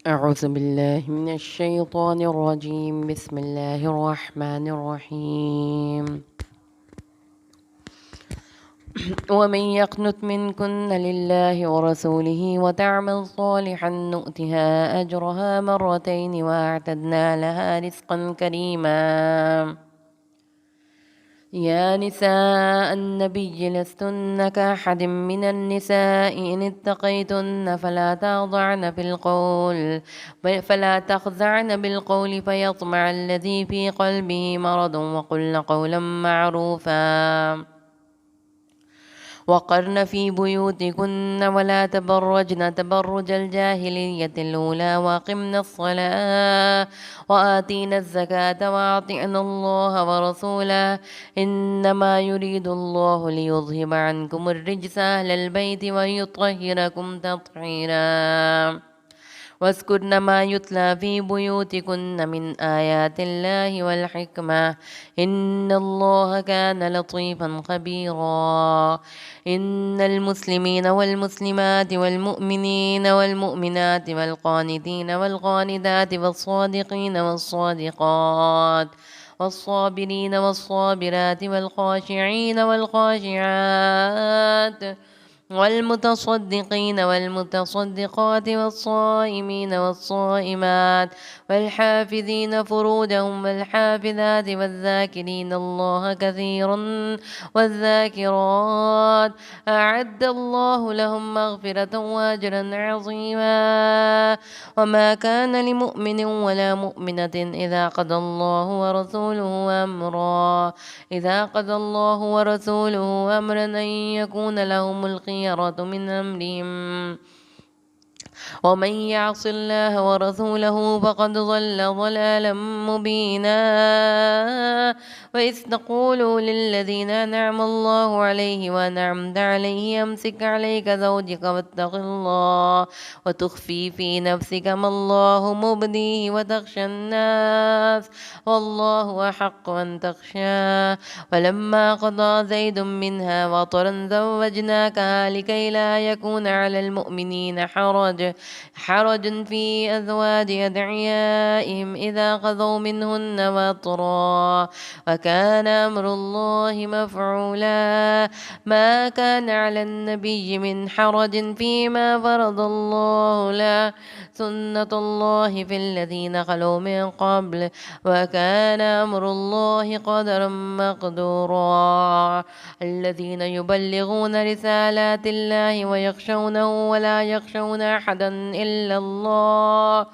أعوذ بالله من الشيطان الرجيم. بسم الله الرحمن الرحيم. ومن يقنت منكن لله ورسوله وتعمل صالحا نؤتها أجرها مرتين وأعتدنا لها رزقا كريما. يا نساء النبي لستن كأحد من النساء إن اتقيتن فلا تخضعن بالقول فيطمع الذي في قلبه مرض وقلن قولا معروفا. وقرن في بيوتكن ولا تبرجن تبرج الجاهلية الأولى وأقمن الصلاة وآتينا الزكاة وأطعنا الله ورسوله إنما يريد الله ليذهب عنكم الرجس أهل البيت ويطهركم تطهيرا. واذكرن ما يتلى في بيوتكن من آيات الله والحكمة إن الله كان لطيفا خبيرا. إن المسلمين والمسلمات والمؤمنين والمؤمنات والقانتين والقانتات والصادقين والصادقات والصابرين والصابرات والخاشعين والخاشعات والمتصدقين والمتصدقات والصائمين والصائمات والحافظين فروجهم والحافظات والذاكرين الله كثيرا والذاكرات أعد الله لهم مغفرة وأجرا عظيما. وما كان لمؤمن ولا مؤمنة إذا قضى الله ورسوله أمرا أن يكون لهم الخيرة من أمرهم ومن يعص الله ورسوله فقد ضل ضلالا مبينا. وإذ تقول للذين أنعم الله عليه وأنعمت عليه أمسك عليك زوجك واتق الله وتخفي في نفسك ما الله مبديه وتخشى الناس والله أحق أن تخشاه. ولما قضى زيد منها وطرا زوجناكها لكي لا يكون على المؤمنين حرج في أزواج أدعيائهم إذا قضوا منهن وطرا وكان أمر الله مفعولا. ما كان على النبي من حرج فيما فرض الله له سنة الله في الذين خلوا من قبل وكان أمر الله قدرا مقدورا. الذين يبلغون رسالات الله ويخشونه ولا يخشون أحدا إلا الله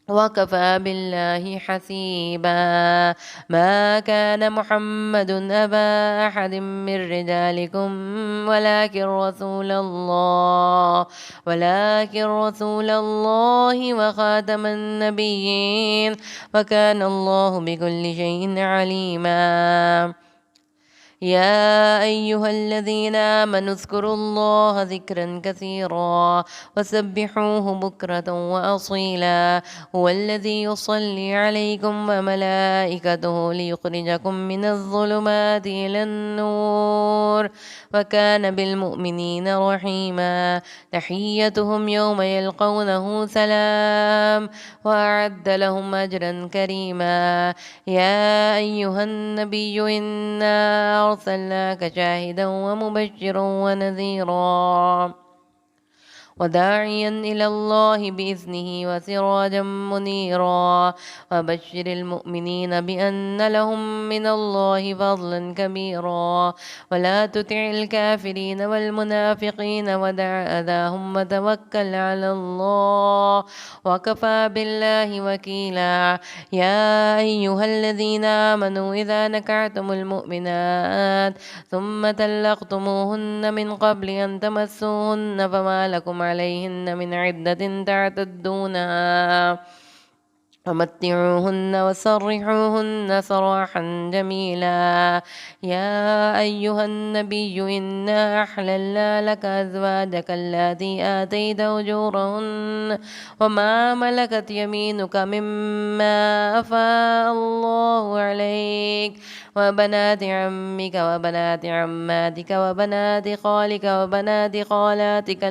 وكفى بالله حسيبا. ما كان محمد أبا أحد من رجالكم ولكن رسول الله وخاتم النبيين وكان الله بكل شيء عليما. يا أيها الذين آمنوا اذكروا الله ذكرا كثيرا وسبحوه بكرة وأصيلا. هو الذي يصلي عليكم وملائكته ليخرجكم من الظلمات إلى النور وكان بالمؤمنين رحيما. تحيتهم يوم يلقونه سلام وأعد لهم أجرا كريما. يا أيها النبي إنا أرسلناك شاهدا ومبشرا ونذيرا وداعيا إلى الله بإذنه وسراجا منيرا. وبشر المؤمنين بأن لهم من الله فضلا كبيرا. ولا تطع الكافرين والمنافقين ودع أذاهم وتوكل على الله وكفى بالله وكيلا. يا أيها الذين آمنوا إذا نكعتم المؤمنات ثم طلقتموهن من قبل أن تمسوهن فما لكم عليهن من عدة تعتدونها ومتعوهن وسرحوهن سراحا جميلا. يا أيها النبي إنا أحللنا لك أزواجك اللاتي آتيت أجورهن وما ملكت يمينك مما أفاء الله عليك وبنات عمك وبنات عماتك وبنات خالك وبنات خالاتك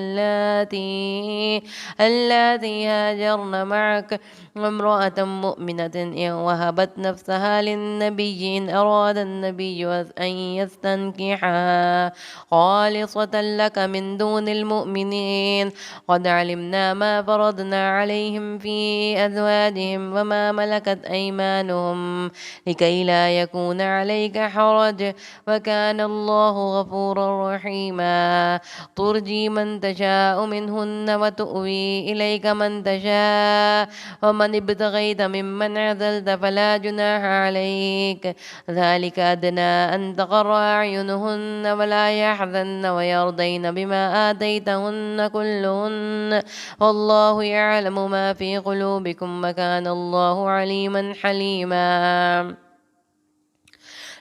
اللاتي هاجرن معك وامرأة مؤمنة إن وهبت نفسها للنبي إن أراد النبي أن يستنكحها خالصة لك من دون المؤمنين. قد علمنا ما فرضنا عليهم في أزواجهم وما ملكت أيمانهم لكي لا يكون عليك حرج وكان الله غفورا رحيما. ترجي من تشاء منهن وتؤوي إليك من تشاء ومن ابتغيت ممن عزلت فلا جناح عليك ذلك أدنى أن تقر أعينهن ولا يحزن ويرضين بما آتيتهن كلهن والله يعلم ما في قلوبكم وكان الله عليما حليما.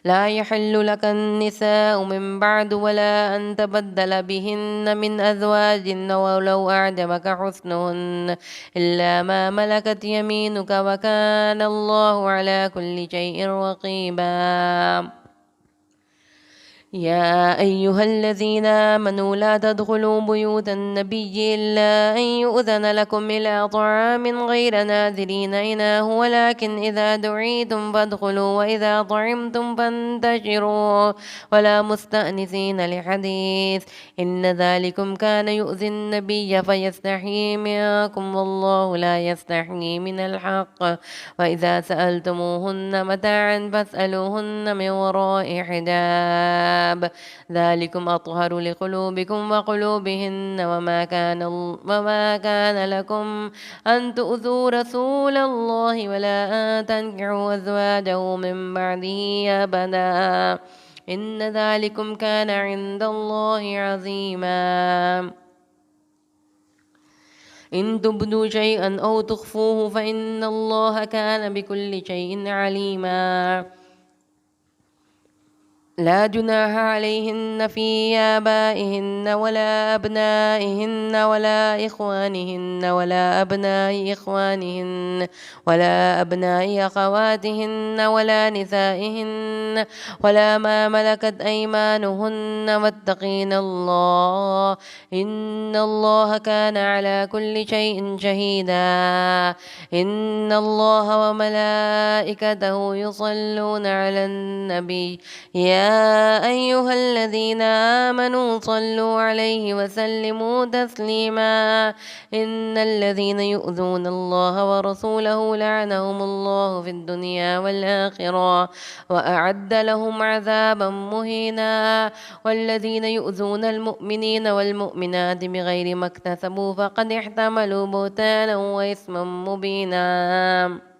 لا يحل لك النساء من بعد ولا أن تبدل بهن من أزواج ولو أعجبك حسنهن إلا ما ملكت يمينك وكان الله على كل شيء رقيبا. يا أيها الذين آمنوا لا تدخلوا بيوت النبي إلا أن يؤذن لكم إلى طعام غير ناظرين إناه ولكن إذا دعيتم فادخلوا وإذا طعمتم فانتشروا ولا مستأنسين لحديث إن ذلكم كان يؤذي النبي فيستحيي منكم والله لا يستحيي من الحق. وإذا سألتموهن متاعا فاسألوهن من وراء حجاب ذلكم أطهر لقلوبكم وقلوبهن وما كان لكم أن تؤذوا رسول الله ولا أن تنكحوا أزواجه من بعده أبدا إن ذلكم كان عند الله عظيما. إن تبدوا شيئا أو تخفوه فإن الله كان بكل شيء عليما. لا جناح عليهن في آبائهن ولا أبنائهن ولا إخوانهن ولا أبناء إخوانهن ولا أبناء أخواتهن ولا نسائهن ولا ما ملكت أيمانهن واتقين الله إن الله كان على كل شيء شهيدا. إن الله وملائكته يصلون على النبي يا أيها الذين آمنوا صلوا عليه وسلموا تسليما. إن الذين يؤذون الله ورسوله لعنهم الله في الدنيا والآخرة وأعد لهم عذابا مهينا. والذين يؤذون المؤمنين والمؤمنات بغير ما اكتسبوا فقد احتملوا بهتانا وإثما مبينا.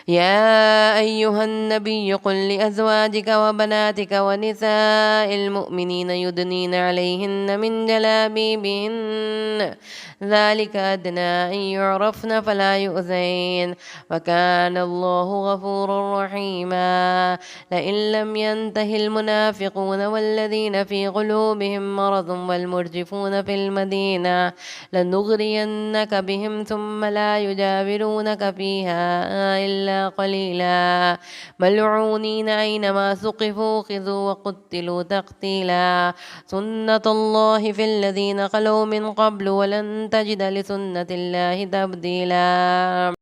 يا أيها النبي قل لأزواجك وبناتك ونساء المؤمنين يدنين عليهن من جلابيبهن ذلك أدنى أن يعرفن فلا يؤذين وكان الله غفورا رحيما. لئن لم ينته المنافقون والذين في قلوبهم مرض والمرجفون في المدينة لنغرينك بهم ثم لا يجاورونك فيها إلا قليلا ملعونين أينما ثقفوا خذوا وقتلوا تقتيلا. سنة الله في الذين خلوا من قبل ولن تجد لسنة الله تبديلا.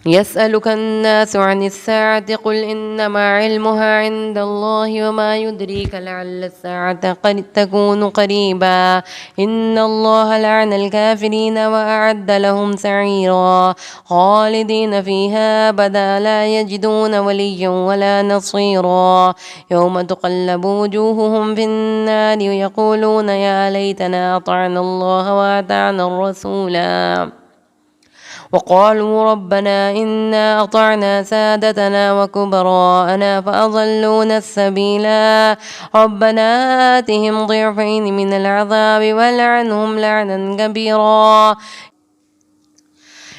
يسألك الناس عن الساعة قل إنما علمها عند الله وما يدريك لعل الساعة قد تكون قريبا. إن الله لعن الكافرين وأعد لهم سعيرا خالدين فيها أبدا لا يجدون وليا ولا نصيرا. يوم تقلب وجوههم في النار يقولون يا ليتنا أطعنا الله وأطعنا الرسولا وقالوا ربنا إنا أطعنا سادتنا وكبراءنا فأضلونا السبيلا. ربنا آتهم ضعفين من العذاب والعنهم لعنا كبيرا.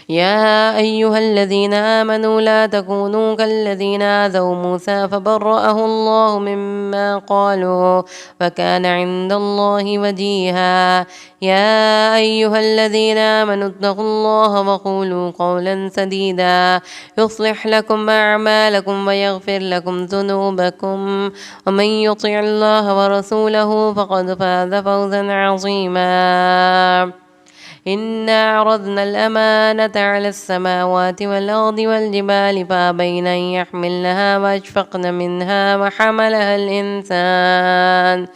يا أيها الذين آمنوا لا تكونوا كالذين آذوا موسى فبرأه الله مما قالوا وكان عند الله وجيها. يا أيها الذين آمنوا اتقوا الله وقولوا قولا سديدا يصلح لكم أعمالكم ويغفر لكم ذنوبكم ومن يطع الله ورسوله فقد فاز فوزا عظيما. إنا عرضنا الأمانة على السماوات والأرض والجبال فأبين أن يحملنها وأشفقن منها وحملها الإنسان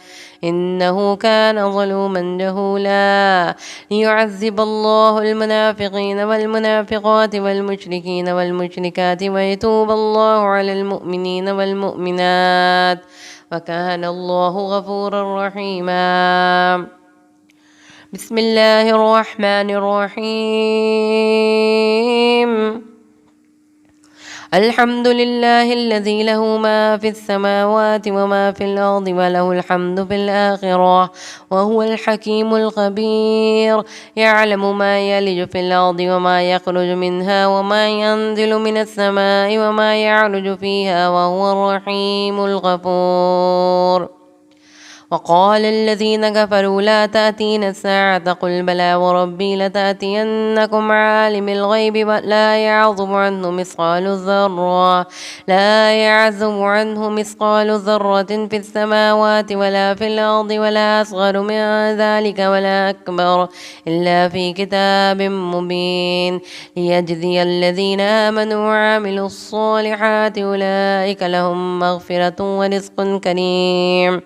إنه كان ظلوما جهولا. ليعذب الله المنافقين والمنافقات والمشركين والمشركات ويتوب الله على المؤمنين والمؤمنات وكان الله غفورا رحيما. بسم الله الرحمن الرحيم. الحمد لله الذي له ما في السماوات وما في الأرض وله الحمد في الآخرة وهو الحكيم الخبير. يعلم ما يلج في الأرض وما يخرج منها وما ينزل من السماء وما يعرج فيها وهو الرحيم الغفور. وقال الذين كفروا لا تأتينا الساعة قل بلى وربي لتأتينكم عالم الغيب لا يعزب عنه مثقال ذرة في السماوات ولا في الأرض ولا أصغر من ذلك ولا أكبر إلا في كتاب مبين ليجزي الذين آمنوا وعملوا الصالحات أولئك لهم مغفرة ورزق كريم.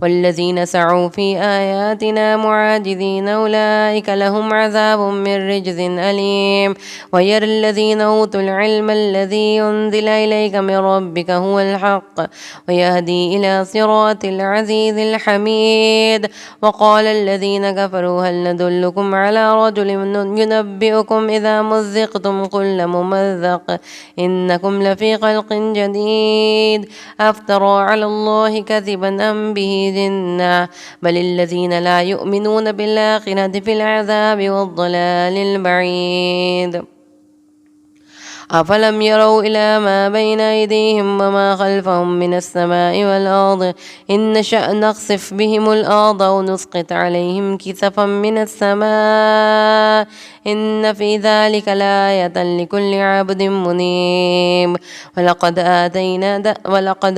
والذين سعوا في آياتنا معاجزين أولئك لهم عذاب من رجز أليم. ويرى الذين أوتوا العلم الذي أنزل إليك من ربك هو الحق ويهدي إلى صراط العزيز الحميد. وقال الذين كفروا هل ندلكم على رجل ينبئكم إذا مزقتم كل ممزق إنكم لفي خلق جديد أفترى على الله كذبا أم به جنة بل الذين لا يؤمنون بالآخرة في العذاب والضلال البعيد. أفلم يروا إلى ما بين أيديهم وما خلفهم من السماء والأرض إن نشأ نخسف بهم الأرض أو نسقط عليهم كسفا من السماء إن في ذلك لآية لكل عبد منيب. ولقد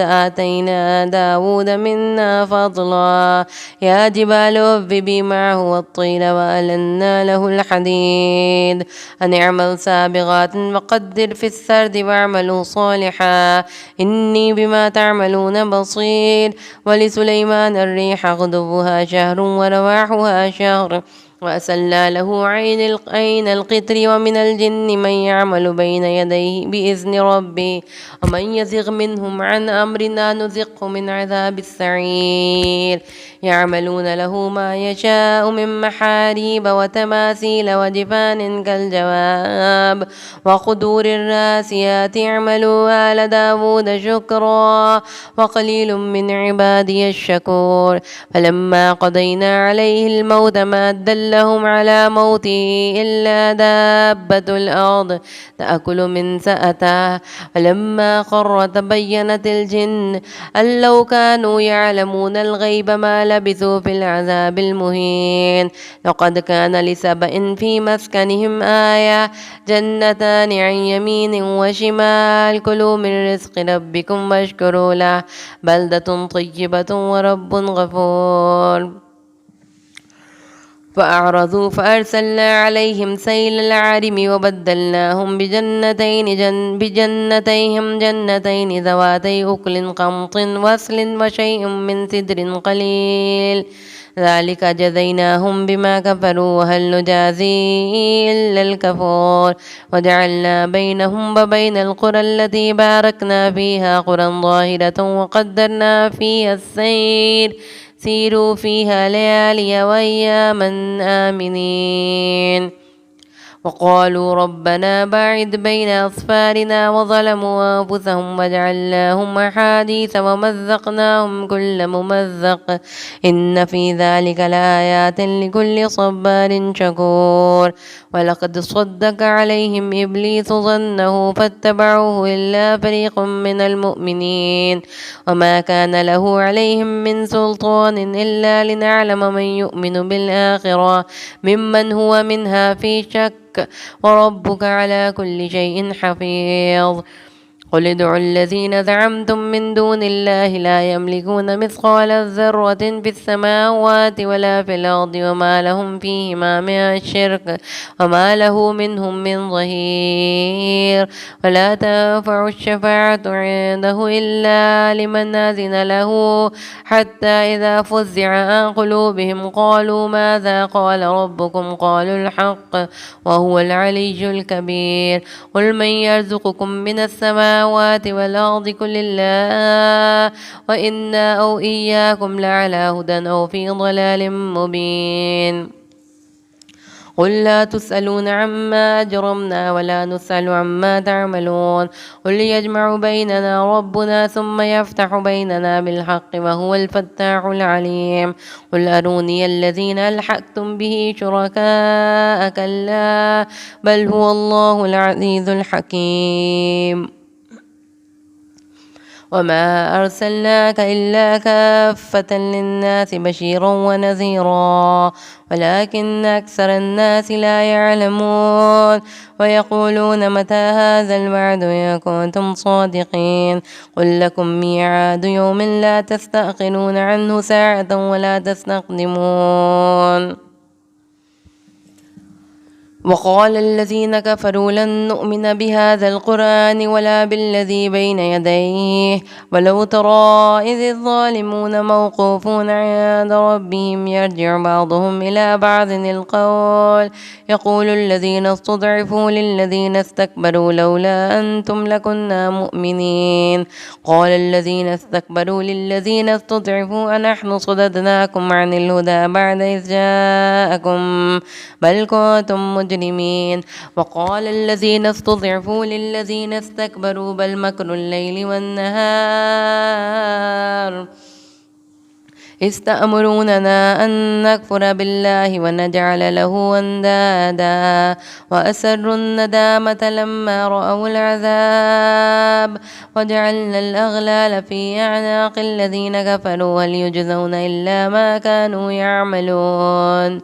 آتينا داود منا فضلا يا جبال أوبي معه والطين وألنا له الحديد أن اعمل سابغات وقدر في السرد واعملوا صالحا إني بما تعملون بصير. ولسليمان الريح غدوها شهر ورواحها شهر وأسلنا له عين القطر ومن الجن من يعمل بين يديه بإذن ربه ومن يزغ منهم عن أمرنا نذقه من عذاب السعير. يعملون له ما يشاء من محاريب وتماثيل وجفان كالجواب وقدور الراسيات اعملوا آل داود شكرا وقليل من عبادي الشكور. فلما قضينا عليه الموت ما دلهم على موته إلا دابة الأرض تأكل من سأته فلما خر تبينت الجن أن لو كانوا يعلمون الغيب ما لبثوا في العذاب المهين. لقد كان لسبإ في مسكنهم آية جنتان عن يمين وشمال كلوا من رزق ربكم واشكروا له بلدة طيبة ورب غفور. فأعرضوا فأرسلنا عليهم سيل العرم وبدلناهم بجنتيهم جنتين ذواتي أكل قمط وصل وشيء من سدر قليل ذلك جزيناهم بما كفروا وهل نجازي إلا الكفور. وجعلنا بينهم وبين القرى التي باركنا فيها قرى ظاهرة وقدرنا فيها السير سيروا فيها ليالي وأياما آمنين. وقالوا ربنا باعد بين أصفارنا وظلموا أنفسهم وجعلناهم أحاديث ومزقناهم كل ممزق إن في ذلك لآيات لكل صبار شكور ولقد صدق عليهم إبليس ظنه فاتبعوه إلا فريق من المؤمنين وما كان له عليهم من سلطان إلا لنعلم من يؤمن بالآخرة ممن هو منها في شك وربك على كل شيء حفيظ قل ادعوا الذين زعمتم من دون الله لا يملكون مثقال ذرة في السماوات ولا في الأرض وما لهم فيهما من الشرك وما له منهم من ظهير ولا تنفع الشفاعة عنده إلا لمن أذن له حتى إذا فزع عن قلوبهم قالوا ماذا قال ربكم قالوا الحق وهو العلي الكبير قل من يرزقكم من السماوات والأرض قل الله وإنا أو إياكم لعلى هدى أو في ضلال مبين قل لا تسألون عما أجرمنا ولا نسأل عما تعملون قل يجمع بيننا ربنا ثم يفتح بيننا بالحق وهو الفتاح العليم قل أروني الذين ألحقتم به شركاء كلا بل هو الله العزيز الحكيم وما أرسلناك إلا كافة للناس بشيرا ونذيرا ولكن أكثر الناس لا يعلمون ويقولون متى هذا الوعد إن كنتم صادقين قل لكم ميعاد يوم لا تستأخرون عنه ساعة ولا تستقدمون وقال الذين كفروا لن نؤمن بهذا القرآن ولا بالذي بين يديه ولو ترى إذ الظالمون موقوفون عند ربهم يرجع بعضهم إلى بعض القول يقول الذين استضعفوا للذين استكبروا لولا أنتم لكنا مؤمنين قال الذين استكبروا للذين استضعفوا أنحن صددناكم عن الهدى بعد إذ جاءكم بل كنتم مجرمين وقال الذين استضعفوا للذين استكبروا بل مكر الليل والنهار استأمروننا أن نكفر بالله ونجعل له أندادا وأسروا الندامة لما رأوا العذاب وجعلنا الأغلال في أعناق الذين كفروا هل يجزون إلا ما كانوا يعملون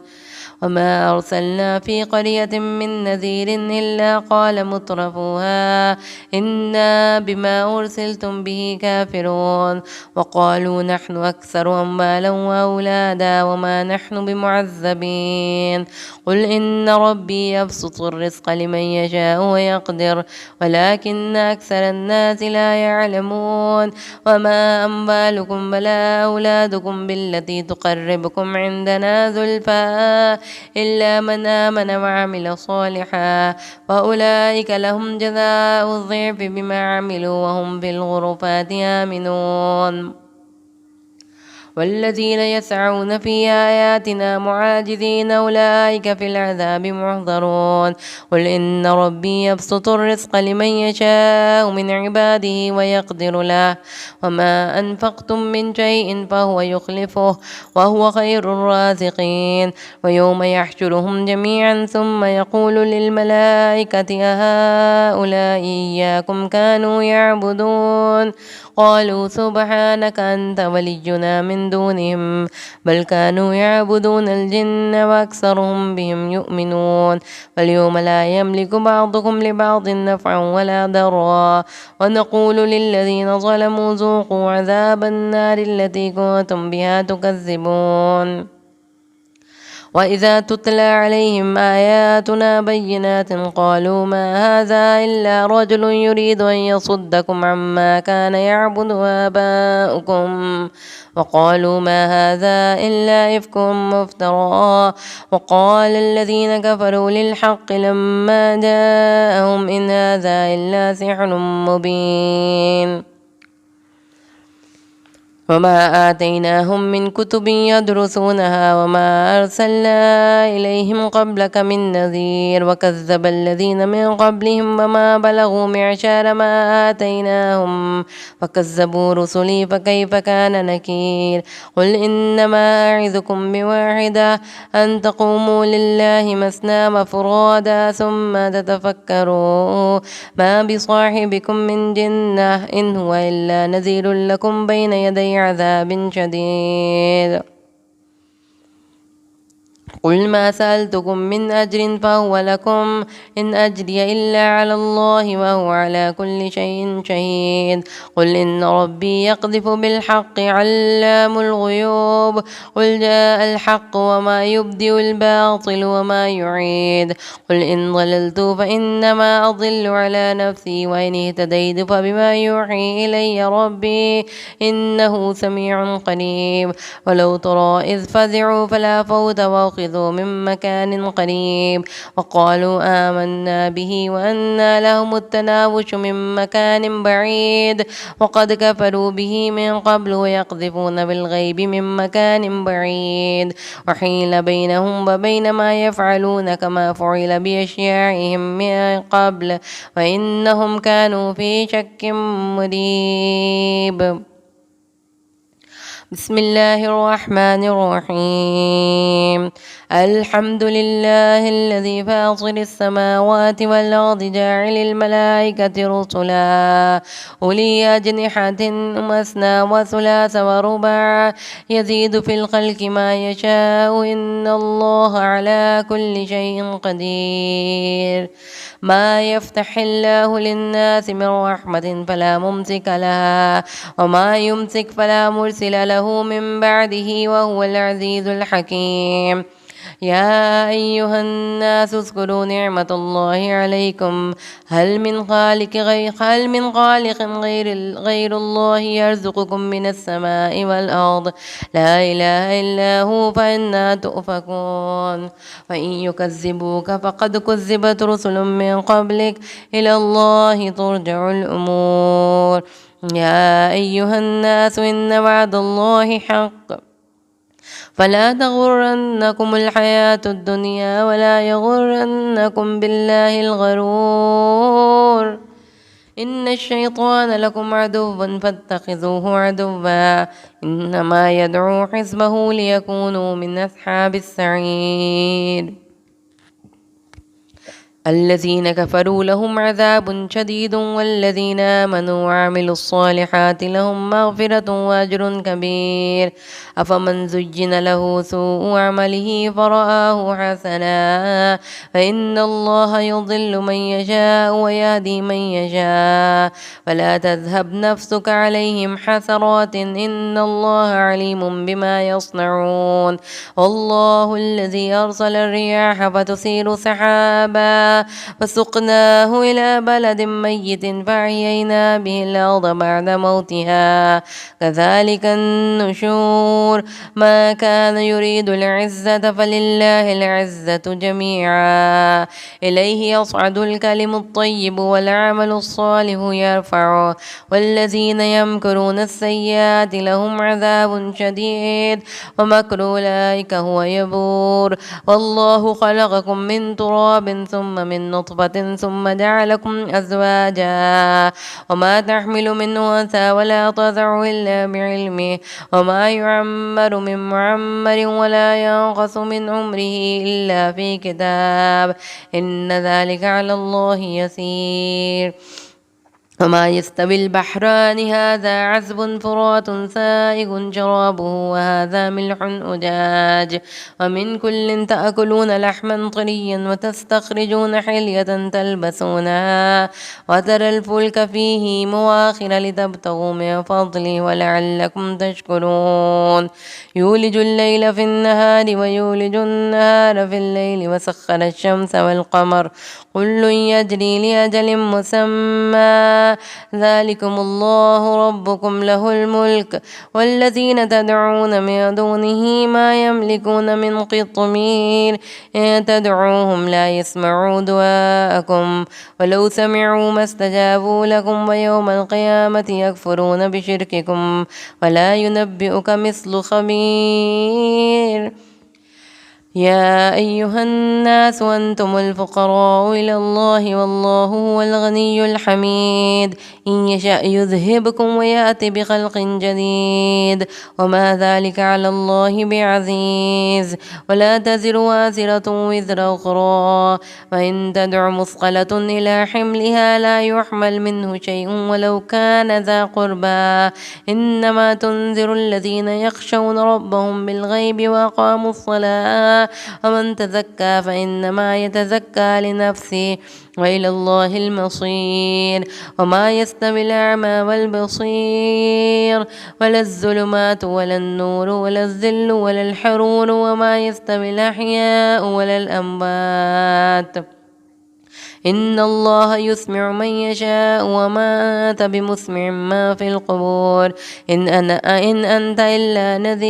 وما أرسلنا في قرية من نذير إلا قال مترفوها إنا بما أرسلتم به كافرون وقالوا نحن أكثر أموالا وأولادا وما نحن بمعذبين قل إن ربي يبسط الرزق لمن يشاء ويقدر ولكن أكثر الناس لا يعلمون وما أموالكم ولا أولادكم بالتي تقربكم عندنا زلفى إلا من آمن وعمل صالحا وأولئك لهم جزاء الضعف بما عملوا وهم في الغرفات آمنون والذين يسعون في آياتنا معاجزين أولئك في العذاب محضرون قل إن ربي يبسط الرزق لمن يشاء من عباده ويقدر له وما أنفقتم من شيء فهو يخلفه وهو خير الرازقين ويوم يحشرهم جميعا ثم يقول للملائكة أهؤلاء إياكم كانوا يعبدون قالوا سبحانك أنت ولينا من دونهم بل كانوا يعبدون الجن وأكثرهم بهم يؤمنون واليوم لا يملك بعضكم لبعض نفعا ولا ضرا ونقول للذين ظلموا ذوقوا عذاب النار التي كنتم بها تكذبون وإذا تتلى عليهم آياتنا بينات قالوا ما هذا إلا رجل يريد أن يصدكم عما كان يعبد آباؤكم وقالوا ما هذا إلا إفك مفترى وقال الذين كفروا للحق لما جاءهم إن هذا إلا سحر مبين وما آتيناهم من كتب يدرسونها وما أرسلنا إليهم قبلك من نذير وكذب الذين من قبلهم وما بلغوا معشار ما آتيناهم فكذبوا رسلي فكيف كان نكير قل إنما أعظكم بواحدة أن تقوموا لله مثنى وفرادا ثم تتفكروا ما بصاحبكم من جنة إن هو إلا نذير لكم بين يدي عذاب شديد قل ما سألتكم من أجر فهو لكم إن أجري إلا على الله وهو على كل شيء شهيد قل إن ربي يقذف بالحق علام الغيوب قل جاء الحق وما يبدئ الباطل وما يعيد قل إن ضللت فإنما أضل على نفسي وإن اهتديت فبما يوحي إلي ربي إنه سميع قريب ولو ترى إذ فزعوا فلا فوت وأخذوا من مكان قريب وقالوا آمنا به وأنى لهم التناوش من مكان بعيد وقد كفروا به من قبل ويقذفون بالغيب من مكان بعيد وحيل بينهم وبين ما يفعلون كما فعل بأشياعهم من قبل وإنهم كانوا في شك مريب بسم الله الرحمن الرحيم الحمد لله الذي فاطر السماوات والأرض جاعل الملائكة رسلا أولي أجنحة مثنى وثلاث ورباع يزيد في الخلق ما يشاء إن الله على كل شيء قدير ما يفتح الله للناس من رحمة فلا ممسك لها وما يمسك فلا مرسل له من بعده وهو العزيز الحكيم يا أيها الناس اذكروا نعمة الله عليكم هل من خالق غير الله يرزقكم من السماء والأرض لا إله إلا هو فأنا تؤفكون وإن يكذبوك فقد كذبت رسل من قبلك إلى الله ترجع الأمور يا أيها الناس إن وعد الله حق فلا تغرنكم الحياة الدنيا ولا يغرنكم بالله الغرور إن الشيطان لكم عدو فاتخذوه عدوا إنما يدعو حزبه ليكونوا من أصحاب السعير الذين كفروا لهم عذاب شديد والذين آمنوا وعملوا الصالحات لهم مغفرة وأجر كبير أفمن زين له سوء عمله فرآه حسنا فإن الله يضل من يشاء ويهدي من يشاء فلا تذهب نفسك عليهم حسرات إن الله عليم بما يصنعون والله الذي أرسل الرياح فتثير سحابا فسقناه إلى بلد ميت فأحيينا به الأرض بعد موتها كذلك النشور ما كان يريد العزة فلله العزة جميعا إليه يصعد الكلم الطيب والعمل الصالح يرفعه والذين يمكرون السيئات لهم عذاب شديد ومكر أولئك هو يبور والله خلقكم من تراب ثم من نطفة ثم جعلكم أزواجا وما تحمل من أنثى ولا تضع إلا بعلمه وما يعمر من معمر ولا ينقص من عمره إلا في كتاب إن ذلك على الله يسير وما يستوي البحران هذا عذب فرات سائغ شرابه وهذا ملح أجاج ومن كل تأكلون لحما طريا وتستخرجون حلية تلبسونها وترى الفلك فيه مواخر لتبتغوا من فضله ولعلكم تشكرون يولج الليل في النهار ويولج النهار في الليل وسخر الشمس والقمر كل يجري لأجل مسمى ذلكم الله ربكم له الملك والذين تدعون من دونه ما يملكون من قطمير إن تدعوهم لا يسمعوا دعاءكم ولو سمعوا ما استجابوا لكم ويوم القيامة يكفرون بشرككم ولا ينبئك مثل خبير. يا أيها الناس أنتم الفقراء إلى الله والله هو الغني الحميد إن يشأ يذهبكم ويأتي بخلق جديد وما ذلك على الله بعزيز ولا تزر وازرة وزر أخرى وإن تدع مثقلة إلى حملها لا يحمل منه شيء ولو كان ذا قربى إنما تنذر الذين يخشون ربهم بالغيب وأقاموا الصلاة ومن تزكى فإنما يتزكى لنفسه وإلى الله المصير وما يستوي الأعمى والبصير ولا الظلمات ولا النور ولا الظل ولا الحرور وما يستوي الأحياء ولا الأموات إن الله يسمع من يشاء وما أنت بمسمع ما في القبور إن أنت إلا نذير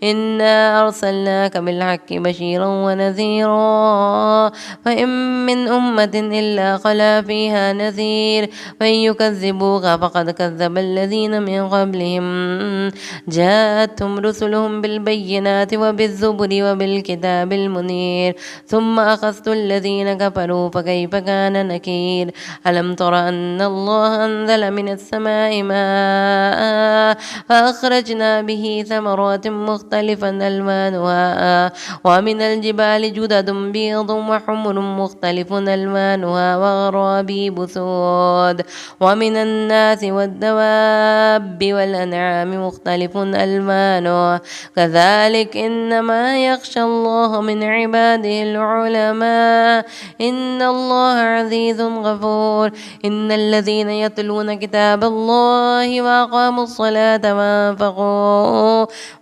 إنا أرسلناك بالحق بشيرا ونذيرا فإن من أمة إلا خلا فيها نذير فإن يكذبوك فقد كذب الذين من قبلهم جاءتهم رسلهم بالبينات وبالزبر وبالكتاب المنير ثم أخذت الذين كفروا فكيف كان نكير ألم تر أن الله أنزل من السماء ماء فأخرجنا به ثمرات مختلفا ألوانها ومن الجبال جدد بيض وحمر مختلف ألوانها وغرابيب سود ومن الناس والدواب والأنعام مختلف ألوانه كذلك إنما يخشى الله من عباده العلماء إن الله عزيز غفور إن الذين يتلون كتاب الله وأقاموا الصلاة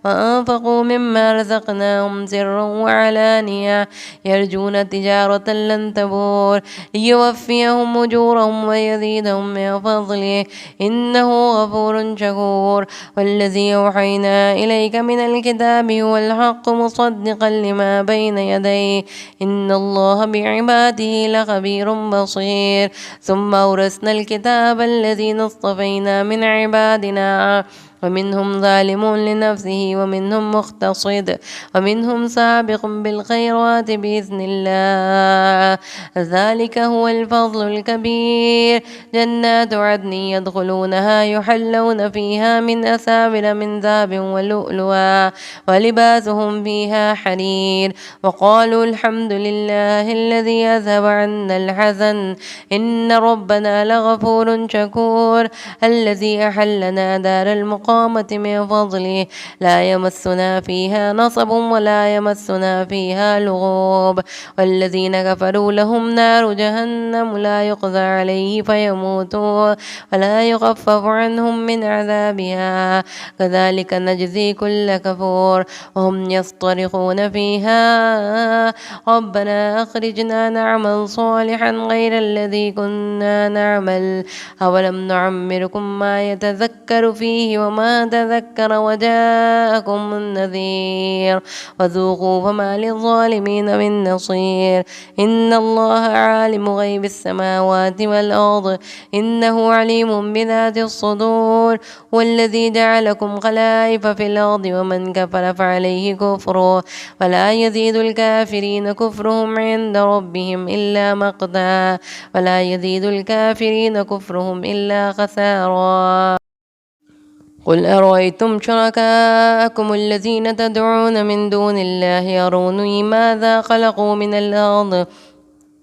وأنفقوا مما رزقناهم سرا وعلانية يرجون تجارة لن تبور ليوفيهم أجورهم ويزيدهم من فضله إنه غفور شكور والذي أوحينا إليك من الكتاب هو الحق مصدقا لما بين يديه إن الله بعباده لخبير بصير ثم أورثنا الكتاب الذين اصطفينا من عبادنا ومنهم ظالم لنفسه ومنهم مقتصد ومنهم سابق بالخيرات بإذن الله ذلك هو الفضل الكبير جنات عدن يدخلونها يحلون فيها من أساور من ذهب ولؤلؤا ولباسهم فيها حرير وقالوا الحمد لله الذي أذهب عنا الحزن إن ربنا لغفور شكور الذي أحلنا دار المقامة من فضله لا يمسنا فيها نصب ولا يمسنا فيها لغوب والذين كفروا لهم نار جهنم لا يقضى عليه فيموتوا ولا يخفف عنهم من عذابها كذلك نجزي كل كفور وهم يصطرخون فيها ربنا أخرجنا نعمل صالحا غير الذي كنا نعمل أولم نعمركم ما يتذكر فيه وما تذكر وجاءكم النذير وذوقوا فما للظالمين من نصير إن الله عالم غيب السماوات والأرض إنه عليم بذات الصدور والذي جعلكم خلائف في الأرض ومن كفر فعليه كفره ولا يزيد الكافرين كفرهم عند ربهم إلا مقتا ولا يزيد الكافرين كفرهم إلا خسارا قل أرأيتم شركاءكم الذين تدعون من دون الله أروني ماذا خلقوا من الأرض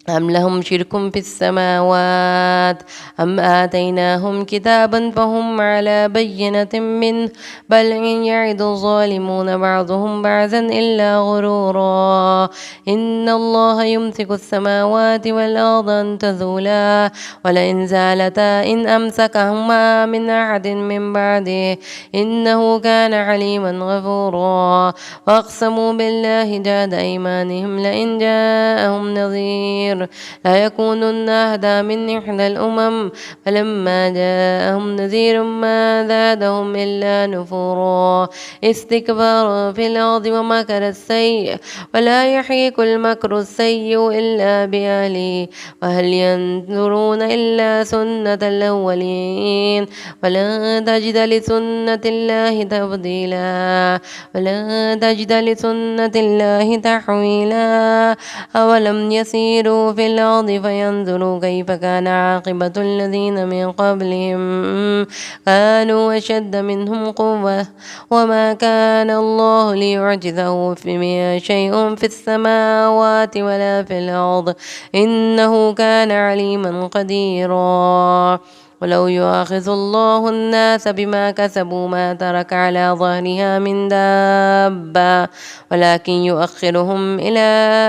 أم لهم شرك في السماوات أم آتيناهم كتابا فهم على بينة منه بل إن يعد الظالمون بعضهم بعضا إلا غرورا إن الله يمسك السماوات والأرض أن تزولا ولئن زالتا إن أمسكهما من أحد من بعده إنه كان عليما غفورا وأقسموا بالله جهد أيمانهم لئن جاءهم نذير نذير لا يكونن أهدى من إحدى الأمم فلما جاءهم نذير ما زادهم إلا نفورا استكبارا في الأرض ومكر السيء ولا يحيق المكر السيء إلا بأهله وهل ينظرون إلا سنة الأولين ولا تجد لسنة الله تبديلا ولا تجد لسنة الله تحويلا أولم يسيروا في الأرض فينظروا كيف كان عاقبة الذين من قبلهم كانوا أشد منهم قوة وما كان الله ليعجزه في شيء في السماوات ولا في الأرض إنه كان عليما قديرا ولو يؤاخذ الله الناس بما كسبوا ما ترك على ظهرها من دابة ولكن يؤخرهم إلى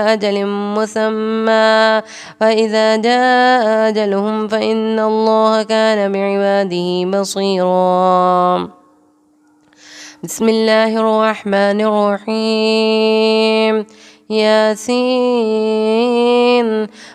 أجل مسمى فإذا جاء أجلهم فإن الله كان بعباده بصيرا بسم الله الرحمن الرحيم ياسين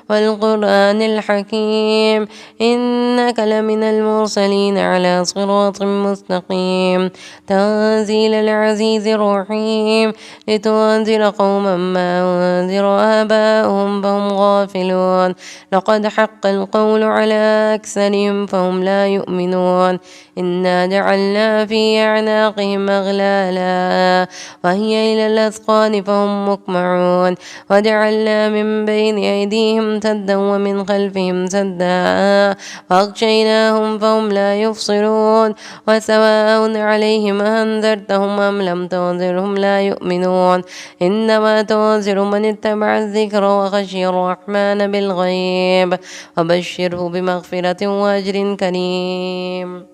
والقرآن الحكيم إنك لمن المرسلين على صراط مستقيم تنزيل العزيز الرحيم لتنذر قوما ما أنذر آباؤهم فهم غافلون لقد حق القول على أكثرهم فهم لا يؤمنون إنا جعلنا في أعناقهم أغلالا وهي إلى الأذقان فهم مقمعون وجعلنا من بين أيديهم سدا ومن خلفهم سدا فأغشيناهم فهم لا يبصرون وسواء عليهم أنذرتهم أم لم تنذرهم لا يؤمنون إنما تنذر من اتبع الذكر وخشي الرحمن بالغيب وبشره بمغفرة وأجر كريم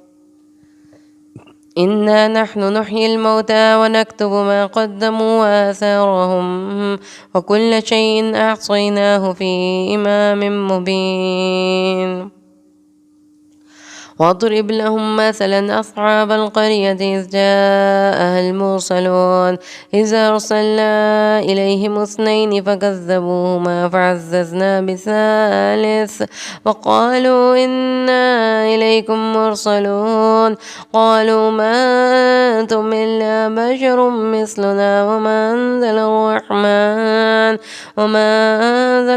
إنا نحن نحيي الموتى ونكتب ما قدموا وآثارهم وكل شيء أحصيناه في إمام مبين واضرب لهم مثلا أصحاب القرية إذ جاءها المرسلون إذ أرسلنا إليهم اثنين فكذبوهما فعززنا بثالث وقالوا إنا إليكم مرسلون قالوا ما أنتم إلا بشر مثلنا وما أنزل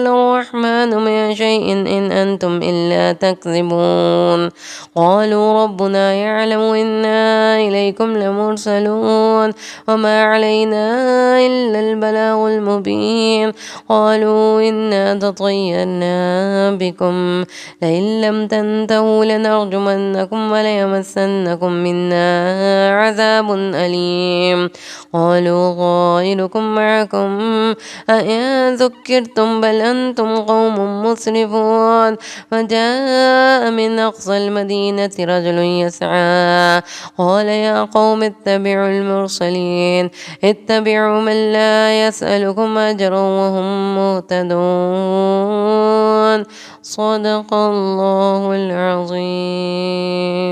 الرحمن من شيء إن أنتم إلا تكذبون قالوا ربنا يعلم إنا إليكم لمرسلون وما علينا إلا البلاغ المبين قالوا إنا تطيرنا بكم لئن لم تنتهوا لنرجمنكم وليمسنكم منا عذاب أليم قالوا طائركم معكم أئن ذكرتم بل أنتم قوم مسرفون وجاء من أقصى المدينة رجل يسعى قال يا قوم اتبعوا المرسلين اتبعوا من لا يسألكم أجرا وهم مهتدون صدق الله العظيم.